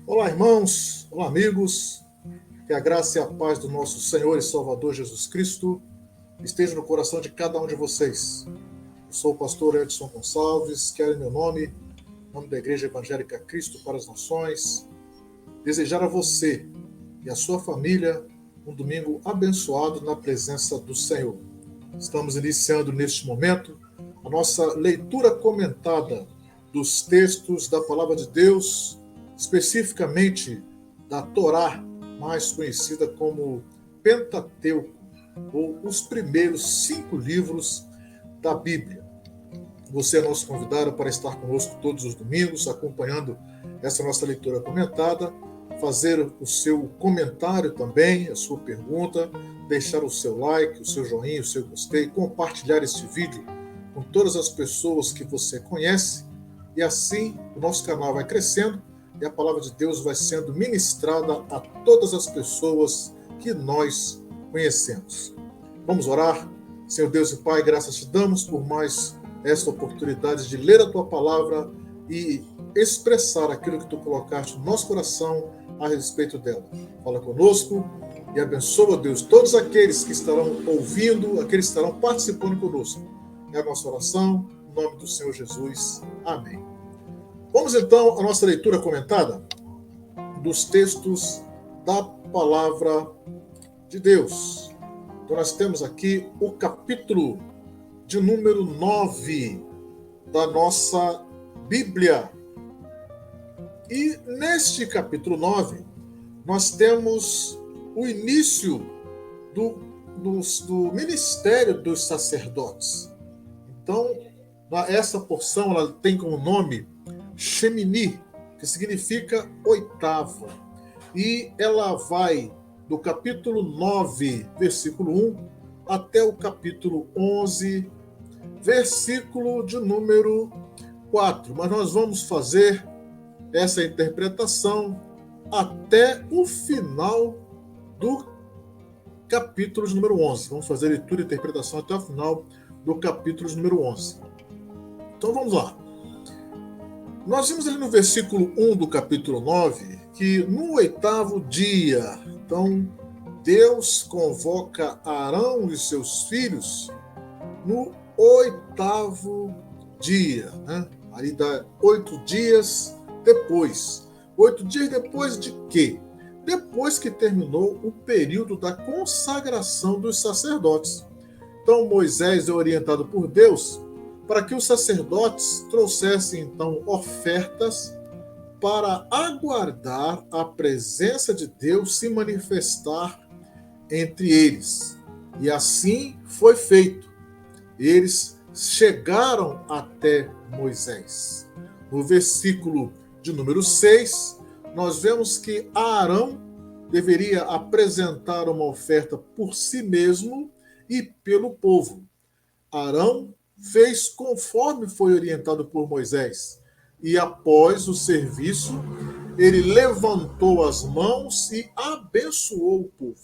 Olá, irmãos, olá, amigos, que a graça e a paz do nosso Senhor e Salvador Jesus Cristo esteja no coração de cada um de vocês. Eu sou o pastor Edson Gonçalves, quero em meu nome, em nome da Igreja Evangélica Cristo para as Nações, desejar a você e a sua família um domingo abençoado na presença do Senhor. Estamos iniciando neste momento a nossa leitura comentada dos textos da Palavra de Deus, especificamente da Torá, mais conhecida como Pentateuco, ou os primeiros 5 livros da Bíblia. Você é nosso convidado para estar conosco todos os domingos, acompanhando essa nossa leitura comentada, fazer o seu comentário também, a sua pergunta, deixar o seu like, o seu joinha, o seu gostei, compartilhar este vídeo com todas as pessoas que você conhece, e assim o nosso canal vai crescendo e a palavra de Deus vai sendo ministrada a todas as pessoas que nós conhecemos. Vamos orar? Senhor Deus e Pai, graças te damos por mais esta oportunidade de ler a tua palavra e expressar aquilo que tu colocaste no nosso coração a respeito dela. Fala conosco e abençoa, Deus, todos aqueles que estarão ouvindo, aqueles que estarão participando conosco. É a nossa oração, em nome do Senhor Jesus. Amém. Vamos então à nossa leitura comentada dos textos da palavra de Deus. Então nós temos aqui o capítulo de número 9 da nossa Bíblia. E neste capítulo 9, nós temos o início do ministério dos sacerdotes. Então, essa porção ela tem como nome Shemini, que significa oitava. E ela vai do capítulo 9, versículo 1, até o capítulo 11, versículo de número 4. Mas nós vamos fazer essa interpretação até o final do capítulo de número 11. Vamos fazer leitura e interpretação até o final do capítulo de número 11. Então vamos lá. Nós vimos ali no versículo 1 do capítulo 9 que no 8º dia, então, Deus convoca Arão e seus filhos no 8º dia, né? Aí dá 8 dias depois. 8 dias depois de quê? Depois que terminou o período da consagração dos sacerdotes. Então Moisés é orientado por Deus para que os sacerdotes trouxessem então ofertas para aguardar a presença de Deus se manifestar entre eles. E assim foi feito. Eles chegaram até Moisés. No versículo de número 6, nós vemos que Arão deveria apresentar uma oferta por si mesmo e pelo povo. Arão fez conforme foi orientado por Moisés, e após o serviço, ele levantou as mãos e abençoou o povo.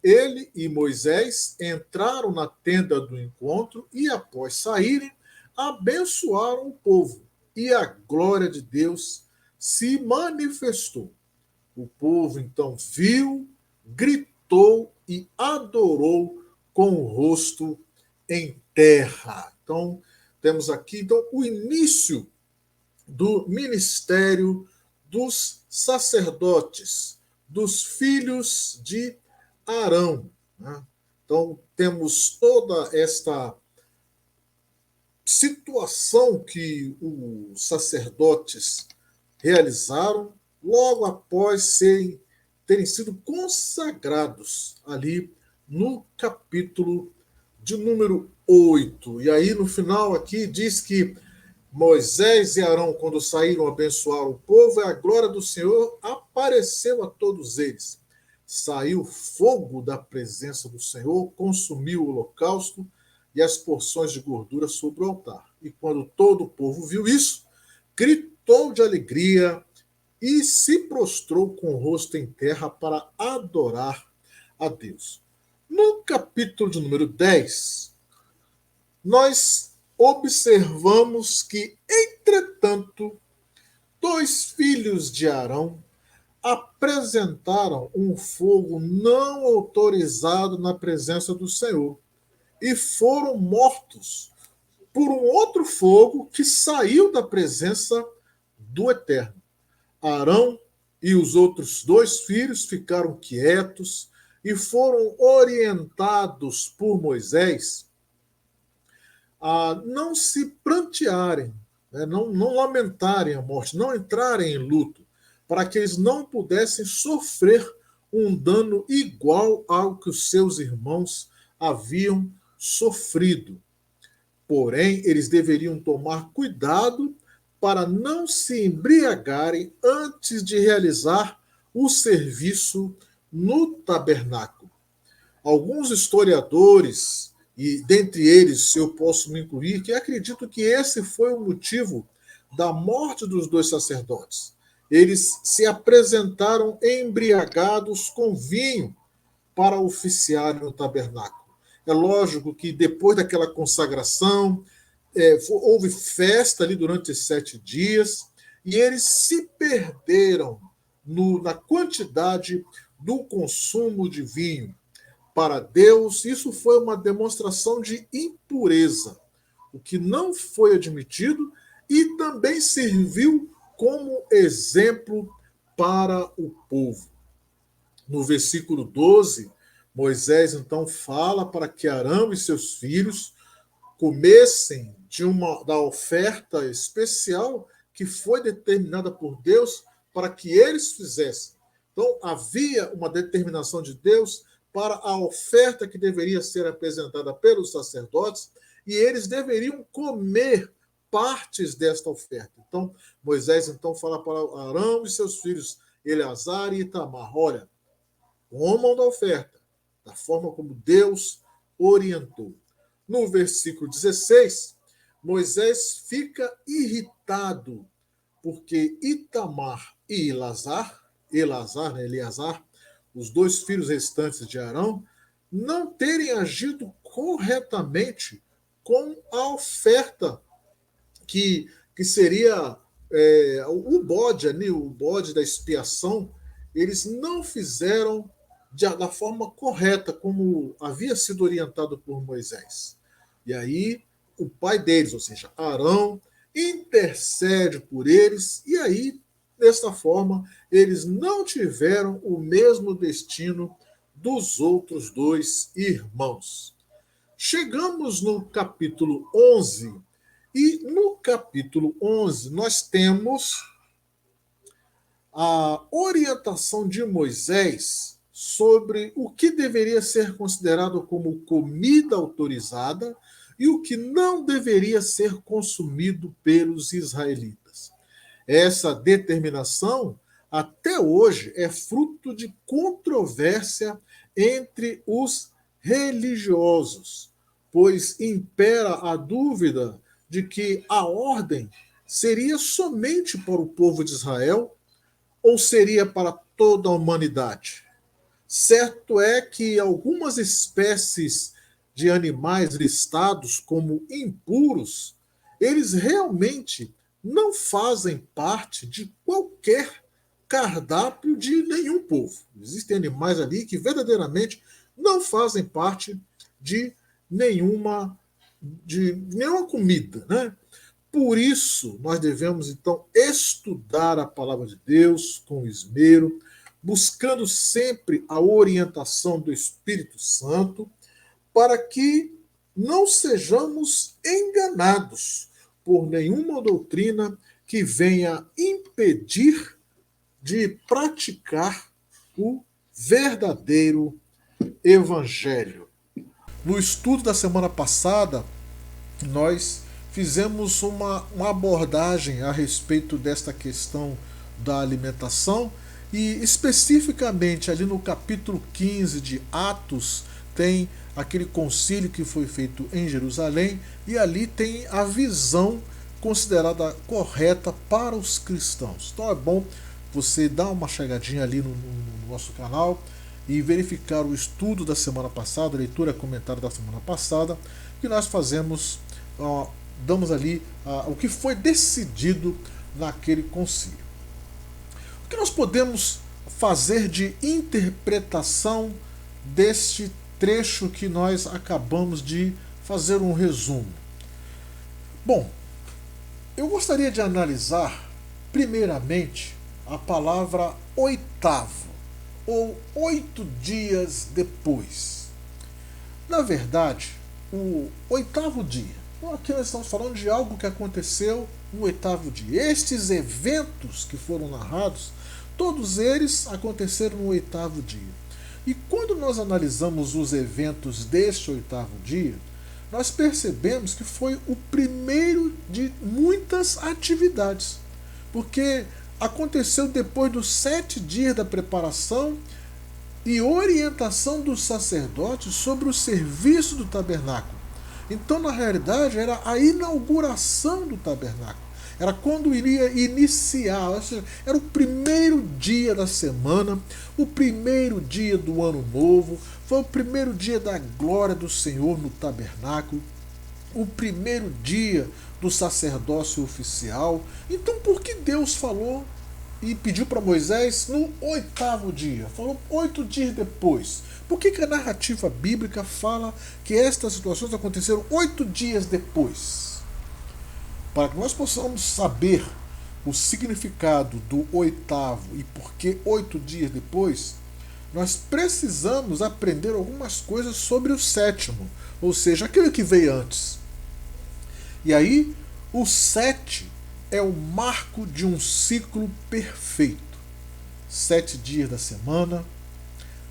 Ele e Moisés entraram na tenda do encontro e, após saírem, abençoaram o povo, e a glória de Deus se manifestou. O povo então viu, gritou e adorou com o rosto em terra. Então, temos aqui o início do ministério dos sacerdotes, dos filhos de Arão, né? Então, temos toda esta situação que os sacerdotes realizaram logo após terem sido consagrados ali no capítulo de número 8. E aí no final aqui diz que Moisés e Arão, quando saíram abençoar o povo, a glória do Senhor apareceu a todos eles. Saiu fogo da presença do Senhor, consumiu o holocausto e as porções de gordura sobre o altar. E quando todo o povo viu isso, gritou de alegria e se prostrou com o rosto em terra para adorar a Deus. No capítulo de número 10, nós observamos que, entretanto, dois filhos de Arão apresentaram um fogo não autorizado na presença do Senhor e foram mortos por um outro fogo que saiu da presença do Eterno. Arão e os outros dois filhos ficaram quietos e foram orientados por Moisés a não se prantearem, né, não lamentarem a morte, não entrarem em luto, para que eles não pudessem sofrer um dano igual ao que os seus irmãos haviam sofrido. Porém, eles deveriam tomar cuidado para não se embriagarem antes de realizar o serviço no tabernáculo. Alguns historiadores, e dentre eles eu posso me incluir, que acredito que esse foi o motivo da morte dos dois sacerdotes. Eles se apresentaram embriagados com vinho para oficiarem no tabernáculo. É lógico que depois daquela consagração, houve festa ali durante 7 dias, e eles se perderam na quantidade do consumo de vinho. Para Deus, isso foi uma demonstração de impureza, o que não foi admitido e também serviu como exemplo para o povo. No versículo 12, Moisés então fala para que Arão e seus filhos comessem da oferta especial que foi determinada por Deus para que eles fizessem. Então, havia uma determinação de Deus para a oferta que deveria ser apresentada pelos sacerdotes, e eles deveriam comer partes desta oferta. Então, Moisés então fala para Arão e seus filhos, Eleazar e Itamar, olha, comam da oferta, da forma como Deus orientou. No versículo 16, Moisés fica irritado porque Itamar e Eleazar, os dois filhos restantes de Arão, não terem agido corretamente com a oferta que seria o bode ali, o bode da expiação. Eles não fizeram da forma correta, como havia sido orientado por Moisés. E aí o pai deles, ou seja, Arão, intercede por eles, e aí, desta forma, eles não tiveram o mesmo destino dos outros dois irmãos. Chegamos no capítulo 11, e no capítulo 11 nós temos a orientação de Moisés sobre o que deveria ser considerado como comida autorizada e o que não deveria ser consumido pelos israelitas. Essa determinação, até hoje, é fruto de controvérsia entre os religiosos, pois impera a dúvida de que a ordem seria somente para o povo de Israel ou seria para toda a humanidade. Certo é que algumas espécies de animais listados como impuros, eles realmente não fazem parte de qualquer cardápio de nenhum povo. Existem animais ali que verdadeiramente não fazem parte de nenhuma comida, né? Por isso, nós devemos então estudar a palavra de Deus com esmero, buscando sempre a orientação do Espírito Santo, para que não sejamos enganados por nenhuma doutrina que venha impedir de praticar o verdadeiro Evangelho. No estudo da semana passada, nós fizemos uma abordagem a respeito desta questão da alimentação, e especificamente ali no capítulo 15 de Atos tem aquele concílio que foi feito em Jerusalém, e ali tem a visão considerada correta para os cristãos. Então é bom você dar uma chegadinha ali no nosso canal e verificar o estudo da semana passada, a leitura comentária da semana passada, que nós fazemos, damos ali o que foi decidido naquele concílio. O que nós podemos fazer de interpretação deste trecho que nós acabamos de fazer um resumo? Bom, eu gostaria de analisar primeiramente a palavra oitavo, ou 8 dias depois. Na verdade, o oitavo dia, então aqui nós estamos falando de algo que aconteceu no oitavo dia. Estes eventos que foram narrados, todos eles aconteceram no oitavo dia. E quando nós analisamos os eventos deste oitavo dia, nós percebemos que foi o primeiro de muitas atividades, porque aconteceu depois dos 7 dias da preparação e orientação dos sacerdotes sobre o serviço do tabernáculo. Então, na realidade, era a inauguração do tabernáculo. Era quando iria iniciar, ou seja, era o primeiro dia da semana, o primeiro dia do ano novo, foi o primeiro dia da glória do Senhor no tabernáculo, o primeiro dia do sacerdócio oficial. Então, por que Deus falou e pediu para Moisés no oitavo dia? Falou 8 dias depois. Por que a narrativa bíblica fala que estas situações aconteceram 8 dias depois? Para que nós possamos saber o significado do oitavo e por que 8 dias depois, nós precisamos aprender algumas coisas sobre o sétimo, ou seja, aquele que veio antes. E aí, o 7 é o marco de um ciclo perfeito. 7 dias da semana,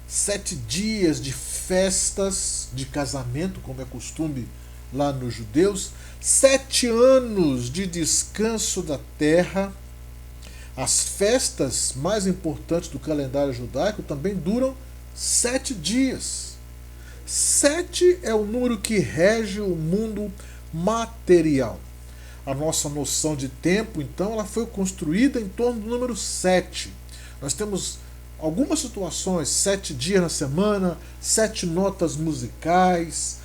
7 dias de festas de casamento, como é costume lá nos judeus, 7 anos de descanso da terra. As festas mais importantes do calendário judaico também duram 7 dias. 7 é o número que rege o mundo material. A nossa noção de tempo, então, ela foi construída em torno do número 7. Nós temos algumas situações, 7 dias na semana, 7 notas musicais,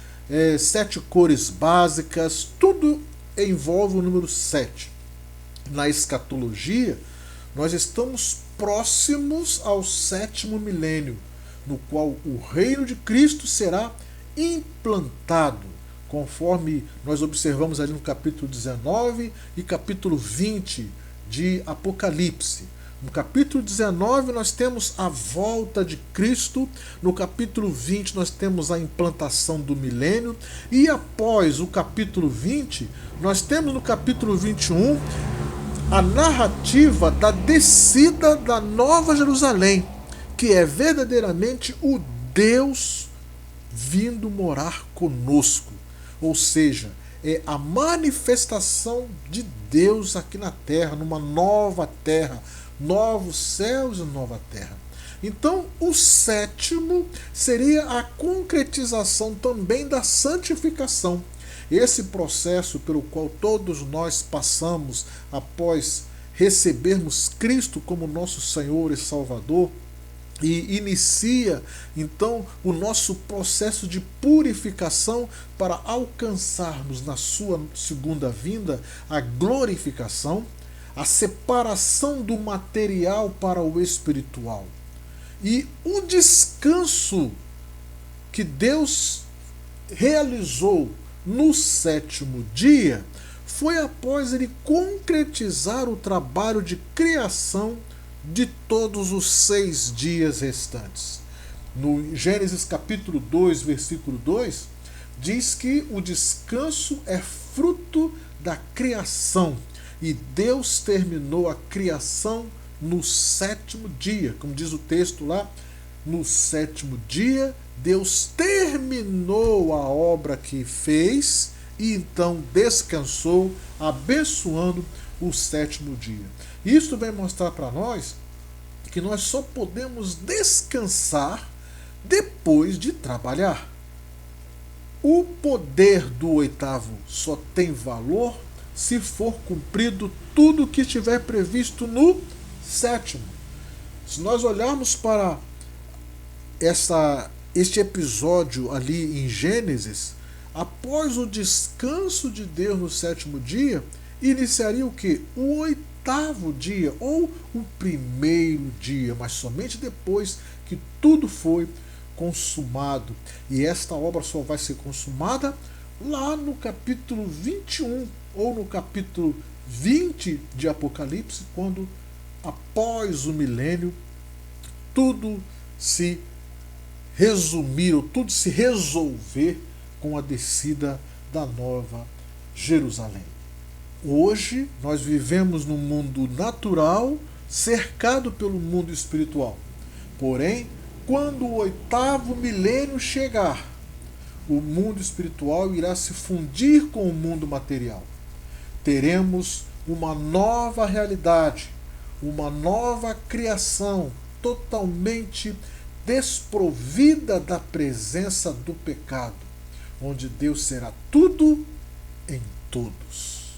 7 cores básicas, tudo envolve o número 7. Na escatologia, nós estamos próximos ao 7º milênio, no qual o reino de Cristo será implantado, conforme nós observamos ali no capítulo 19 e capítulo 20 de Apocalipse. No capítulo 19 nós temos a volta de Cristo, no capítulo 20 nós temos a implantação do milênio, e após o capítulo 20, nós temos no capítulo 21 a narrativa da descida da Nova Jerusalém, que é verdadeiramente o Deus vindo morar conosco. Ou seja, é a manifestação de Deus aqui na terra, numa nova terra, novos céus e nova terra. Então, o 7º seria a concretização também da santificação. Esse processo pelo qual todos nós passamos após recebermos Cristo como nosso Senhor e Salvador, e inicia então o nosso processo de purificação para alcançarmos na sua segunda vinda a glorificação, a separação do material para o espiritual. E o descanso que Deus realizou no 7º dia foi após ele concretizar o trabalho de criação de todos os 6 dias restantes. No Gênesis capítulo 2, versículo 2, diz que o descanso é fruto da criação, e Deus terminou a criação no 7º dia, como diz o texto lá, no 7º dia Deus terminou a obra que fez e então descansou, abençoando o 7º dia. Isso vem mostrar para nós que nós só podemos descansar depois de trabalhar. O poder do 8º só tem valor se for cumprido tudo o que estiver previsto no 7º. Se nós olharmos para este episódio ali em Gênesis, após o descanso de Deus no 7º dia, iniciaria o quê? O oitavo dia, ou o primeiro dia, mas somente depois que tudo foi consumado. E esta obra só vai ser consumada lá no capítulo 21 ou no capítulo 20 de Apocalipse, quando após o milênio tudo se resumir, ou tudo se resolver com a descida da Nova Jerusalém. Hoje nós vivemos num mundo natural cercado pelo mundo espiritual. Porém, quando o oitavo milênio chegar, o mundo espiritual irá se fundir com o mundo material. Teremos uma nova realidade, uma nova criação totalmente desprovida da presença do pecado, onde Deus será tudo em todos.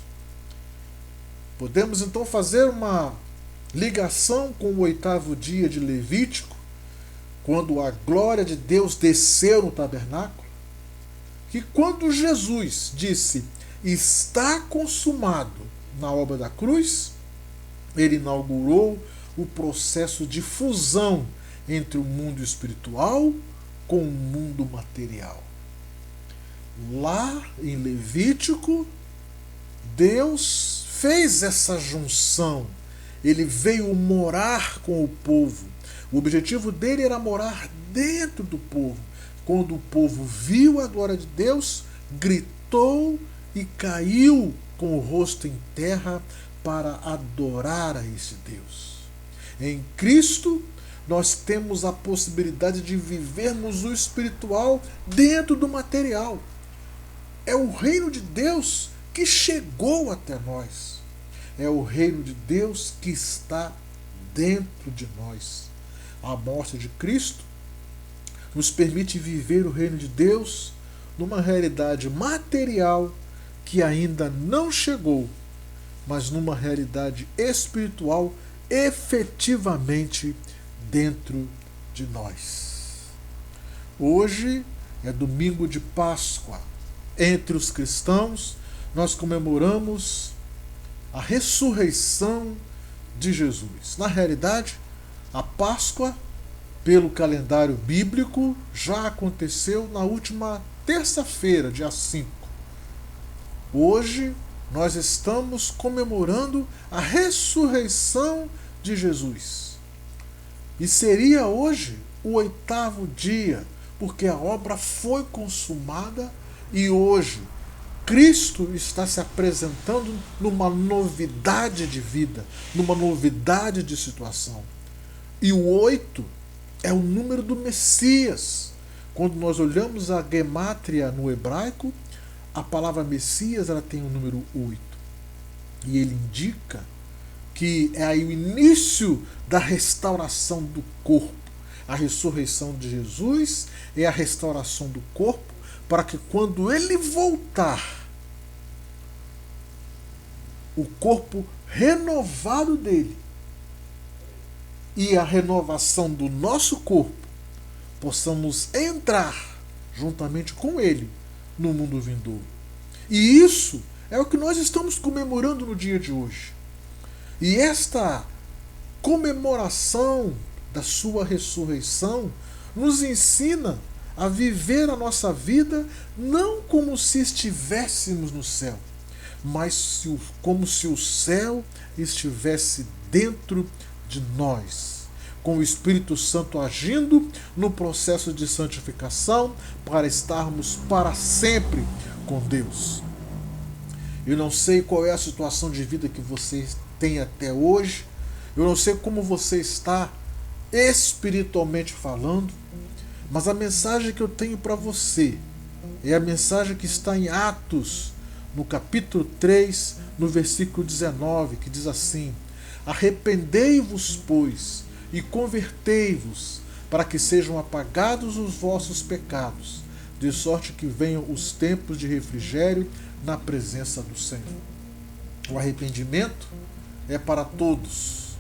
Podemos então fazer uma ligação com o oitavo dia de Levítico, quando a glória de Deus desceu no tabernáculo, que quando Jesus disse está consumado na obra da cruz, ele inaugurou o processo de fusão entre o mundo espiritual com o mundo material. Lá em Levítico, Deus fez essa junção. Ele veio morar com o povo. O objetivo dele era morar dentro do povo. Quando o povo viu a glória de Deus, gritou e caiu com o rosto em terra para adorar a esse Deus. Em Cristo, nós temos a possibilidade de vivermos o espiritual dentro do material. É o reino de Deus que chegou até nós. É o reino de Deus que está dentro de nós. A morte de Cristo nos permite viver o reino de Deus numa realidade material que ainda não chegou, mas numa realidade espiritual efetivamente dentro de nós. Hoje é domingo de Páscoa. Entre os cristãos, nós comemoramos a ressurreição de Jesus. Na realidade, a Páscoa, pelo calendário bíblico, já aconteceu na última terça-feira, dia 5. Hoje, nós estamos comemorando a ressurreição de Jesus. E seria hoje o oitavo dia, porque a obra foi consumada e hoje Cristo está se apresentando numa novidade de vida, numa novidade de situação. E o 8 é o número do Messias. Quando nós olhamos a gemátria no hebraico, a palavra Messias ela tem o número 8. E ele indica que é aí o início da restauração do corpo. A ressurreição de Jesus é a restauração do corpo, para que quando ele voltar, o corpo renovado dele e a renovação do nosso corpo, possamos entrar juntamente com ele no mundo vindouro. E isso é o que nós estamos comemorando no dia de hoje. E esta comemoração da sua ressurreição nos ensina a viver a nossa vida não como se estivéssemos no céu, mas como se o céu estivesse dentro de nós, com o Espírito Santo agindo no processo de santificação para estarmos para sempre com Deus. Eu não sei qual é a situação de vida que você tem até hoje, eu não sei como você está espiritualmente falando, mas a mensagem que eu tenho para você é a mensagem que está em Atos, no capítulo 3, no versículo 19, que diz assim: arrependei-vos, pois, e convertei-vos, para que sejam apagados os vossos pecados, de sorte que venham os tempos de refrigério na presença do Senhor. O arrependimento é para todos.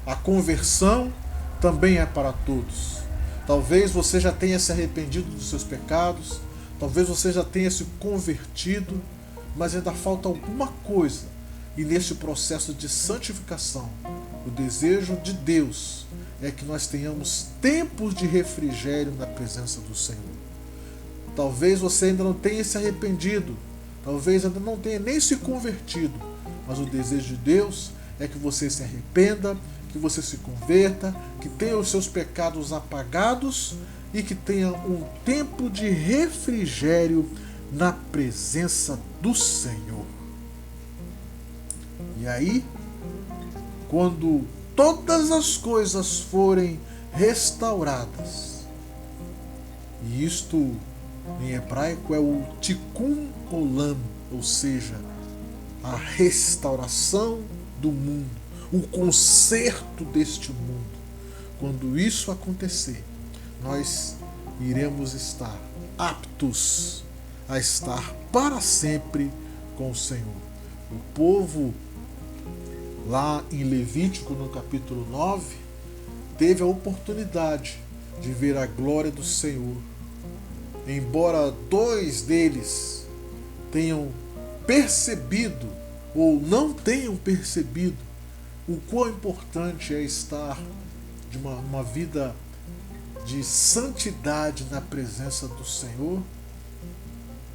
A conversão também é para todos. Talvez você já tenha se arrependido dos seus pecados, talvez você já tenha se convertido, mas ainda falta alguma coisa E neste processo de santificação, o desejo de Deus é que nós tenhamos tempos de refrigério na presença do Senhor. Talvez você ainda não tenha se arrependido, talvez ainda não tenha nem se convertido, mas o desejo de Deus é que você se arrependa, que você se converta, que tenha os seus pecados apagados e que tenha um tempo de refrigério na presença do Senhor. E aí, quando todas as coisas forem restauradas, e isto em hebraico é o tikkun olam, ou seja, a restauração do mundo, o conserto deste mundo. Quando isso acontecer, nós iremos estar aptos a estar para sempre com o Senhor. O povo, lá em Levítico, no capítulo 9, teve a oportunidade de ver a glória do Senhor. Embora 2 deles tenham percebido ou não tenham percebido o quão importante é estar de uma vida de santidade na presença do Senhor,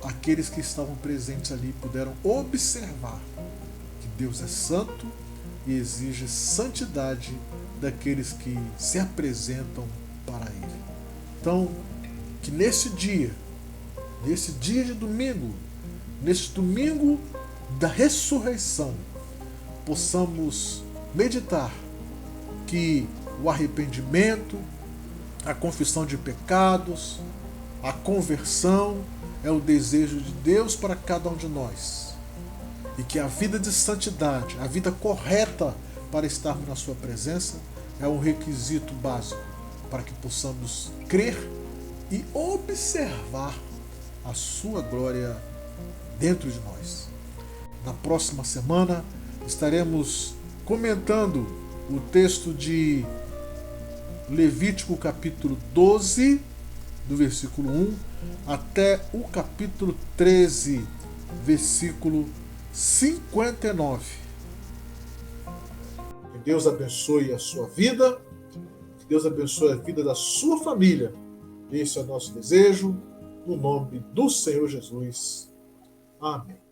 aqueles que estavam presentes ali puderam observar que Deus é santo e exige santidade daqueles que se apresentam para Ele. Então, que nesse dia de domingo, nesse domingo da ressurreição, possamos meditar que o arrependimento, a confissão de pecados, a conversão é o desejo de Deus para cada um de nós. E que a vida de santidade, a vida correta para estarmos na sua presença, é um requisito básico para que possamos crer e observar a sua glória dentro de nós. Na próxima semana estaremos comentando o texto de Levítico capítulo 12, do versículo 1 até o capítulo 13, versículo 59. Que Deus abençoe a sua vida, que Deus abençoe a vida da sua família. Esse é o nosso desejo, no nome do Senhor Jesus. Amém.